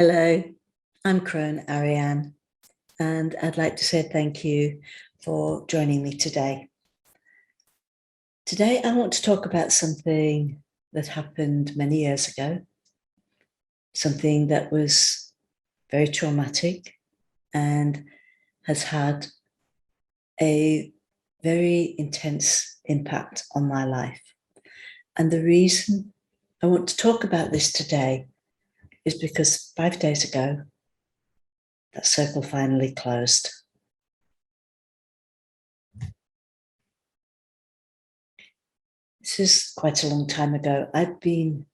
Hello, I'm Krone Auri'An, and I'd like to say thank you for joining me today. Today, I want to talk about something that happened many years ago, something that was very traumatic and has had a very intense impact on my life. And the reason I want to talk about this today is because 5 days ago, that circle finally closed. This is quite a long time ago. I'd been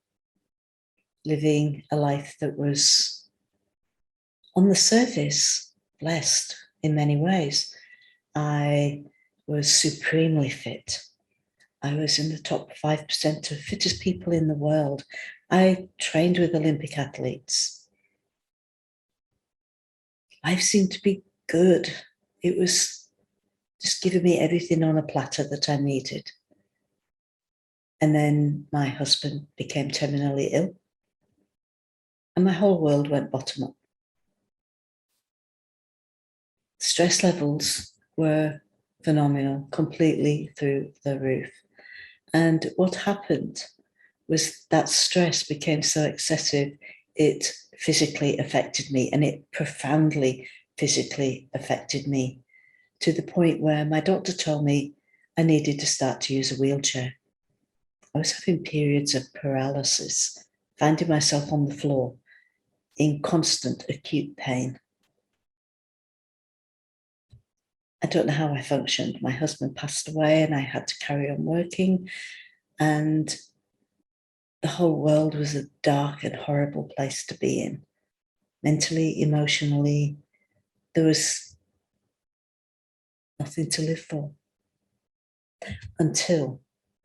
living a life that was, on the surface, blessed in many ways. I was supremely fit. I was in the top 5% of fittest people in the world. I trained with Olympic athletes. Life seemed to be good. It was just giving me everything on a platter that I needed. And then my husband became terminally ill, and my whole world went bottom up. Stress levels were phenomenal, completely through the roof. And what happened was that stress became so excessive, it physically affected me, and it profoundly physically affected me, to the point where my doctor told me I needed to start to use a wheelchair. I was having periods of paralysis, finding myself on the floor in constant acute pain. I don't know how I functioned. My husband passed away and I had to carry on working, and the whole world was a dark and horrible place to be in. Mentally, emotionally, there was nothing to live for, until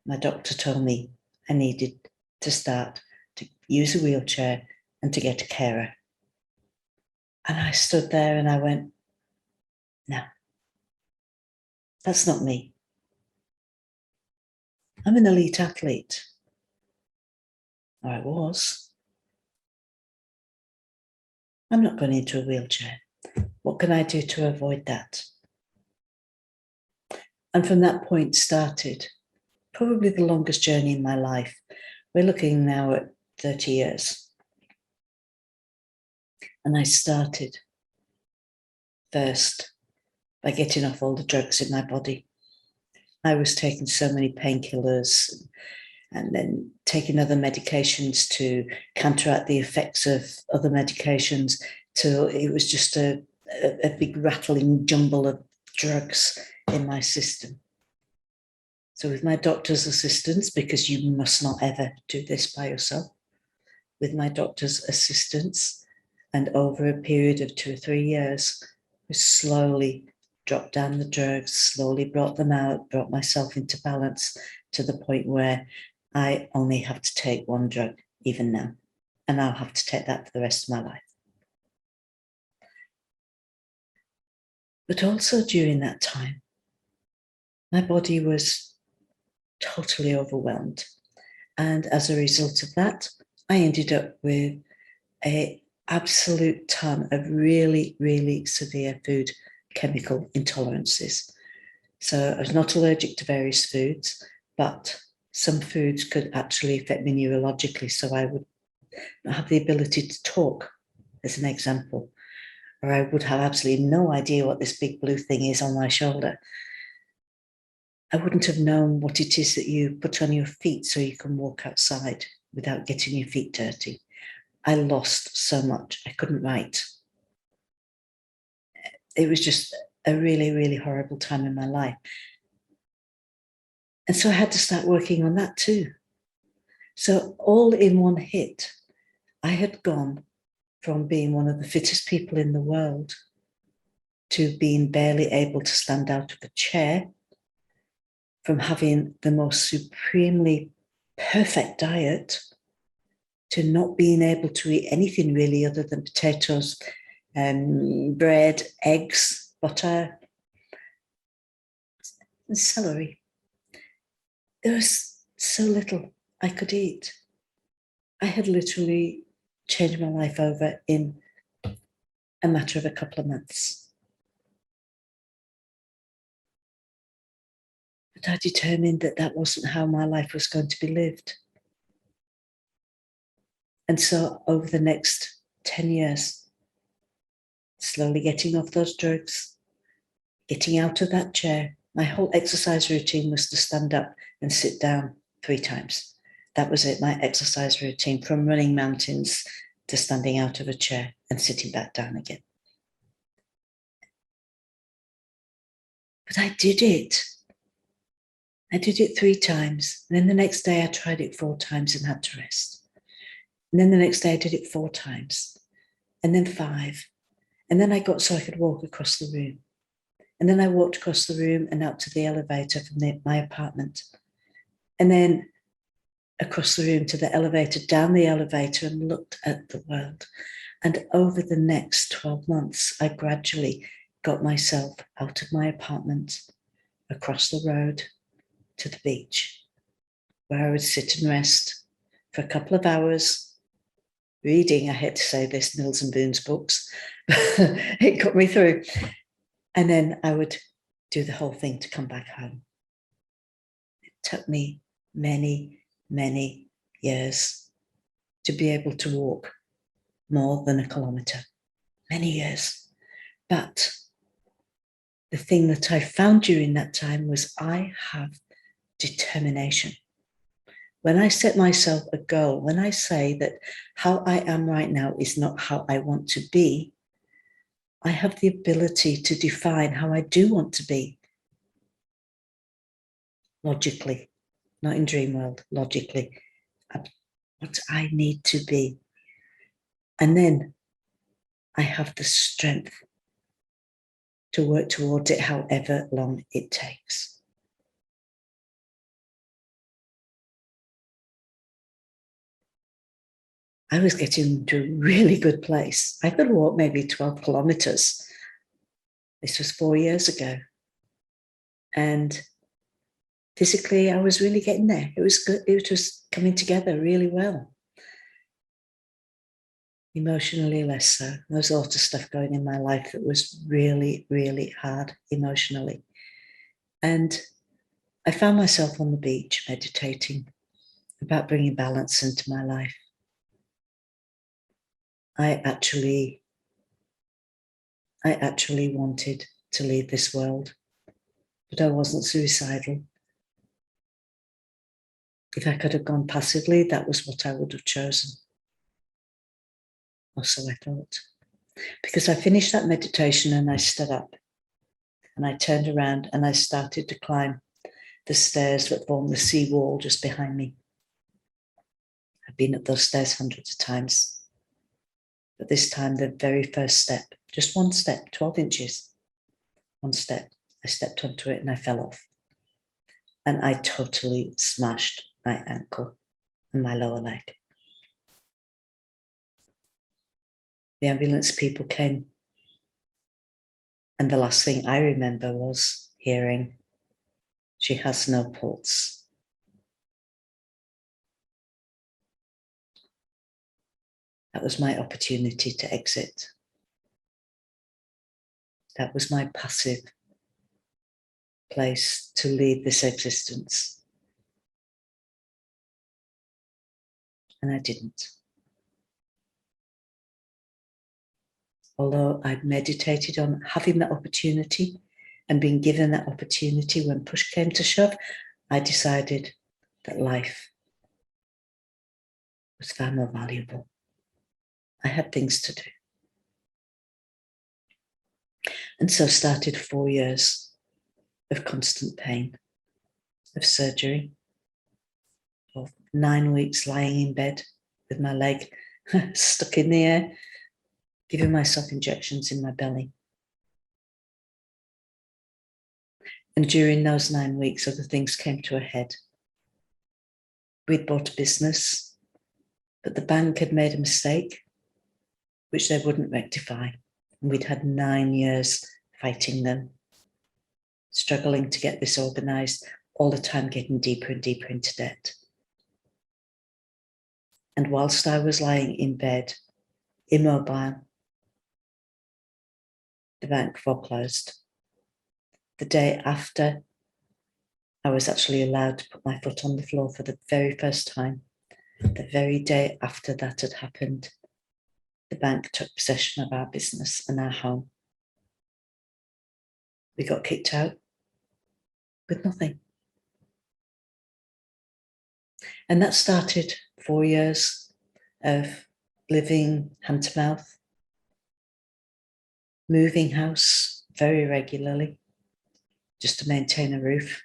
my doctor told me I needed to start to use a wheelchair and to get a carer. And I stood there and I went, no, that's not me. I'm an elite athlete. Or I was. I'm not going into a wheelchair. What can I do to avoid that? And from that point started probably the longest journey in my life. We're looking now at 30 years. And I started first by getting off all the drugs in my body. I was taking so many painkillers and then taking other medications to counteract the effects of other medications, till it was just a big rattling jumble of drugs in my system. So with my doctor's assistance, because you must not ever do this by yourself, with my doctor's assistance, and over a period of 2 or 3 years, I slowly dropped down the drugs, slowly brought them out, brought myself into balance, to the point where I only have to take one drug even now, and I'll have to take that for the rest of my life. But also during that time, my body was totally overwhelmed. And as a result of that, I ended up with an absolute ton of really, really severe food chemical intolerances. So I was not allergic to various foods, but some foods could actually affect me neurologically. So I would not have the ability to talk, as an example, or I would have absolutely no idea what this big blue thing is on my shoulder. I wouldn't have known what it is that you put on your feet so you can walk outside without getting your feet dirty. I lost so much. I couldn't write. It was just a really, really horrible time in my life. And so I had to start working on that too. So all in one hit, I had gone from being one of the fittest people in the world to being barely able to stand out of a chair, from having the most supremely perfect diet to not being able to eat anything really other than potatoes, bread, eggs, butter, and celery. There was so little I could eat. I had literally change my life over in a matter of a couple of months. But I determined that that wasn't how my life was going to be lived. And so over the next 10 years, slowly getting off those drugs, getting out of that chair, my whole exercise routine was to stand up and sit down 3 times. That was it, my exercise routine, from running mountains to standing out of a chair and sitting back down again. But I did it. I did it 3 times. And then the next day I tried it 4 times and had to rest. And then the next day I did it 4 times. And then 5. And then I got so I could walk across the room. And then I walked across the room and out to the elevator from my apartment. And then across the room to the elevator, down the elevator, and looked at the world. And over the next 12 months, I gradually got myself out of my apartment, across the road to the beach, where I would sit and rest for a couple of hours, reading, I hate to say this, Mills and Boon's books. It got me through. And then I would do the whole thing to come back home. It took me many, many years to be able to walk more than a kilometre. Many years. But the thing that I found during that time was I have determination. When I set myself a goal, when I say that how I am right now is not how I want to be, I have the ability to define how I do want to be. Logically, not in dream world, logically, what I need to be. And then I have the strength to work towards it however long it takes. I was getting to a really good place. I could walk maybe 12 kilometers. This was 4 years ago. And physically, I was really getting there. It was good. It was coming together really well. Emotionally, less so. There was a lot of stuff going in my life that was really, really hard emotionally. And I found myself on the beach meditating about bringing balance into my life. I actually wanted to leave this world, but I wasn't suicidal. If I could have gone passively, that was what I would have chosen. Or so I thought. Because I finished that meditation and I stood up and I turned around and I started to climb the stairs that form the sea wall just behind me. I've been up those stairs hundreds of times. But this time, the very first step, just one step, 12 inches, one step, I stepped onto it and I fell off. And I totally smashed my ankle and my lower leg. The ambulance people came. And the last thing I remember was hearing, "She has no pulse." That was my opportunity to exit. That was my passive place to leave this existence. And I didn't. Although I'd meditated on having that opportunity and being given that opportunity when push came to shove, I decided that life was far more valuable. I had things to do. And so started 4 years of constant pain, of surgery, of 9 weeks lying in bed with my leg stuck in the air, giving myself injections in my belly. And during those 9 weeks, other things came to a head. We'd bought a business, but the bank had made a mistake, which they wouldn't rectify. And we'd had 9 years fighting them, struggling to get this organized, all the time getting deeper and deeper into debt. And whilst I was lying in bed, immobile, the bank foreclosed. The day after, I was actually allowed to put my foot on the floor for the very first time. The very day after that had happened, the bank took possession of our business and our home. We got kicked out with nothing. And that started 4 years of living hand to mouth, moving house very regularly, just to maintain a roof.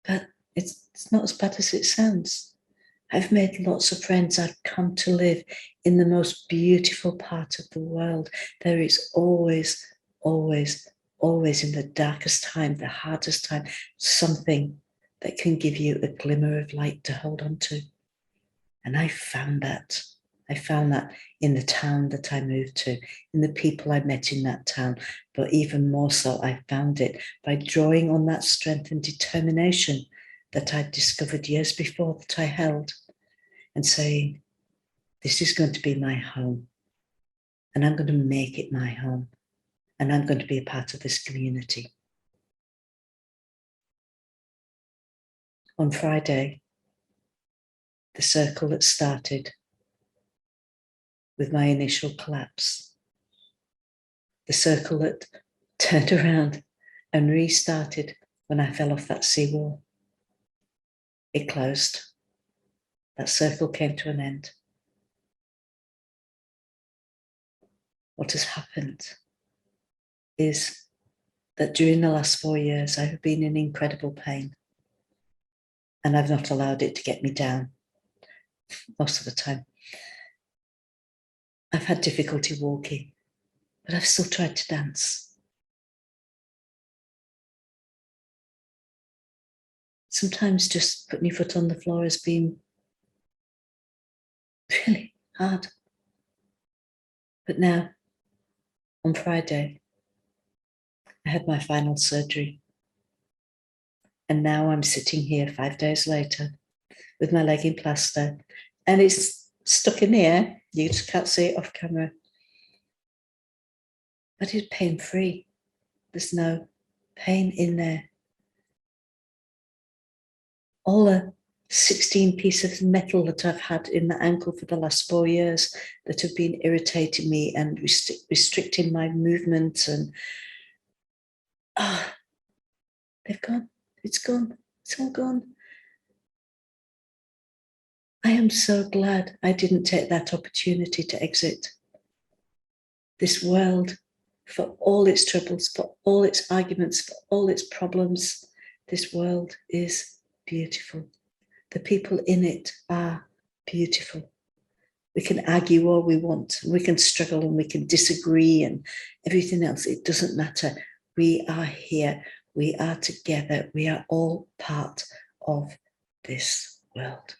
But it's not as bad as it sounds. I've made lots of friends. I've come to live in the most beautiful part of the world. There is always, always, always in the darkest time, the hardest time, something that can give you a glimmer of light to hold on to. And I found that. I found that in the town that I moved to, in the people I met in that town. But even more so, I found it by drawing on that strength and determination that I'd discovered years before that I held, and saying, this is going to be my home, and I'm going to make it my home, and I'm going to be a part of this community. On Friday, the circle that started with my initial collapse, the circle that turned around and restarted when I fell off that seawall, it closed. That circle came to an end. What has happened is that during the last 4 years, I have been in incredible pain, and I've not allowed it to get me down most of the time. I've had difficulty walking, but I've still tried to dance. Sometimes just putting your foot on the floor has been really hard. But now, on Friday, I had my final surgery. And now I'm sitting here 5 days later with my leg in plaster, and it's stuck in the air. You just can't see it off camera. But it's pain-free. There's no pain in there. All the 16 pieces of metal that I've had in the ankle for the last 4 years that have been irritating me and restricting my movement, and they've gone. It's gone. It's all gone. I am so glad I didn't take that opportunity to exit this world for all its troubles, for all its arguments, for all its problems. This world is beautiful. The people in it are beautiful. We can argue all we want, we can struggle and we can disagree and everything else. It doesn't matter. We are here. We are together. We are all part of this world.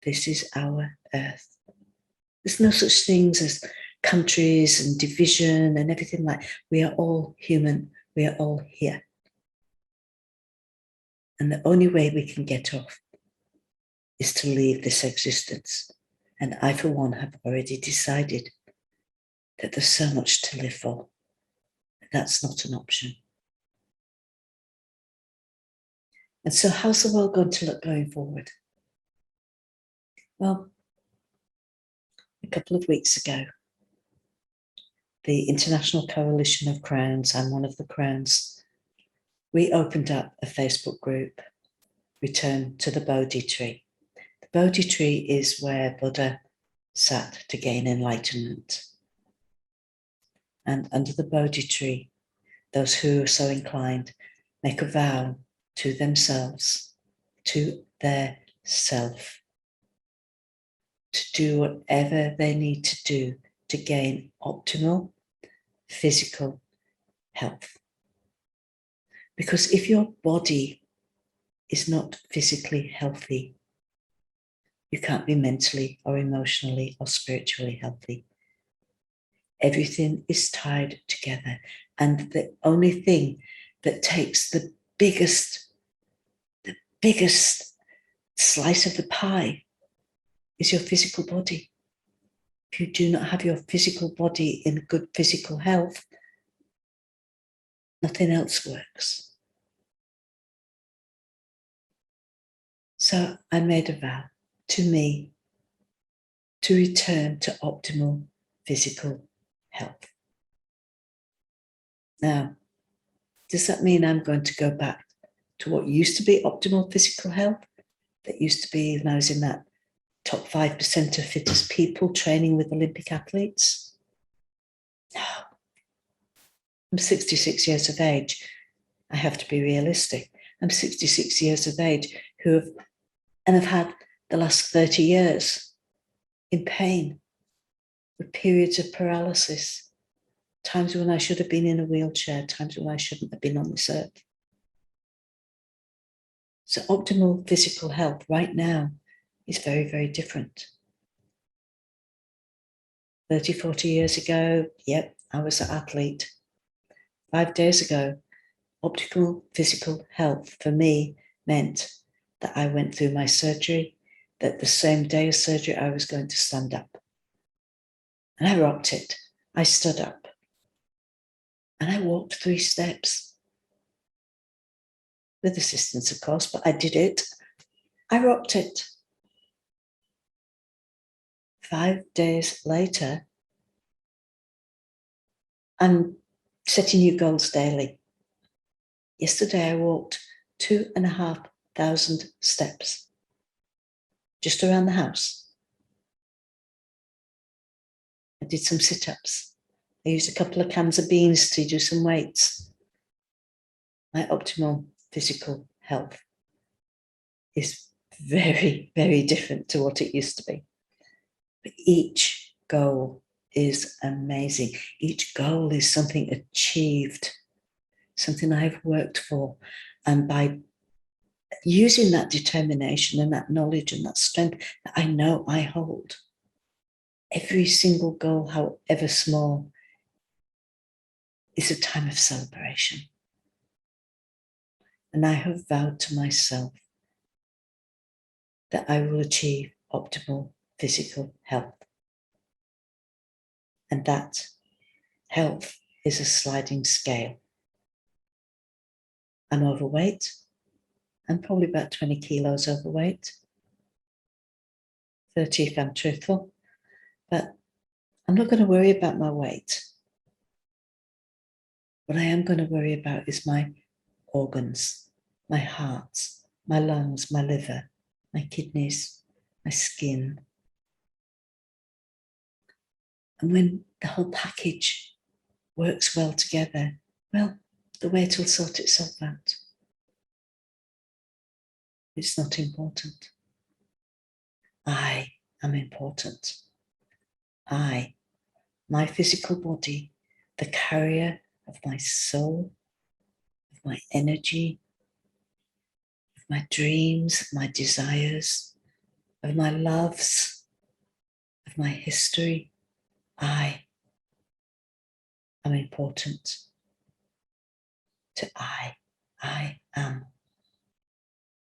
This is our earth. There's no such things as countries and division and everything like that. We are all human. We are all here. And the only way we can get off is to leave this existence. And I, for one, have already decided that there's so much to live for. That's not an option. And so how's the world going to look going forward? Well, a couple of weeks ago, the International Coalition of Crowns, I'm one of the crowns, we opened up a Facebook group, Return to the Bodhi tree. The Bodhi tree is where Buddha sat to gain enlightenment. And under the Bodhi tree, those who are so inclined make a vow to themselves, to their self, to do whatever they need to do to gain optimal physical health. Because if your body is not physically healthy, you can't be mentally or emotionally or spiritually healthy. Everything is tied together. And the only thing that takes the biggest biggest slice of the pie is your physical body. If you do not have your physical body in good physical health, nothing else works. So I made a vow to me to return to optimal physical health. Now, does that mean I'm going to go back to what used to be optimal physical health? That used to be when I was in that top 5% of fittest people training with Olympic athletes? No. I'm 66 years of age. I have to be realistic. I'm 66 years of age who have had the last 30 years in pain, with periods of paralysis, times when I should have been in a wheelchair, times when I shouldn't have been on this earth. So optimal physical health right now is very, very different. 30, 40 years ago, yep, I was an athlete. 5 days ago, optimal physical health for me meant that I went through my surgery, that the same day of surgery I was going to stand up. And I rocked it. I stood up. And I walked 3 steps. With assistance, of course, but I did it. I rocked it. 5 days later, I'm setting new goals daily. Yesterday, I walked 2,500 steps just around the house. I did some sit-ups. I used a couple of cans of beans to do some weights. My optimal physical health is very, very different to what it used to be. But each goal is amazing. Each goal is something achieved, something I've worked for. And by using that determination and that knowledge and that strength that I know I hold, every single goal, however small, is a time of celebration. And I have vowed to myself that I will achieve optimal physical health. And that health is a sliding scale. I'm overweight. I'm probably about 20 kilos overweight. 30 if I'm truthful. But I'm not going to worry about my weight. What I am going to worry about is my organs, my heart, my lungs, my liver, my kidneys, my skin. And when the whole package works well together, well, the weight will sort itself out. It's not important. I am important. I, my physical body, the carrier of my soul, of my energy, of my dreams, of my desires, of my loves, of my history. I am important to I. I am.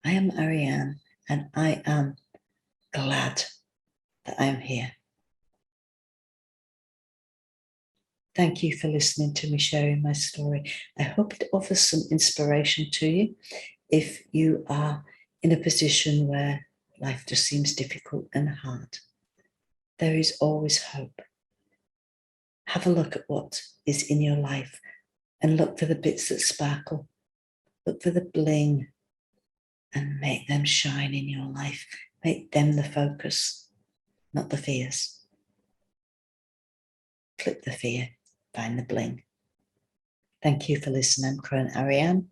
I am Auri'An, and I am glad that I am here. Thank you for listening to me sharing my story. I hope it offers some inspiration to you if you are in a position where life just seems difficult and hard. There is always hope. Have a look at what is in your life and look for the bits that sparkle. Look for the bling and make them shine in your life. Make them the focus, not the fears. Flip the fear, find the bling. Thank you for listening. I'm Krone Auri'An,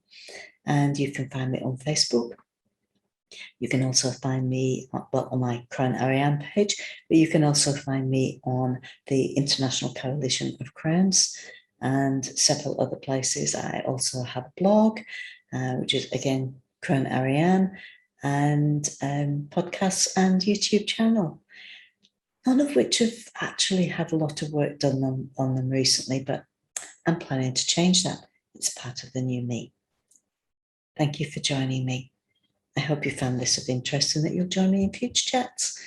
and you can find me on Facebook. You can also find me on my Krone Auri'An page, but you can also find me on the International Coalition of Crones and several other places. I also have a blog, which is again Krone Auri'An, and podcasts and YouTube channel. None of which have actually had a lot of work done on them recently, but I'm planning to change that. It's part of the new me. Thank you for joining me. I hope you found this of interest and that you'll join me in future chats.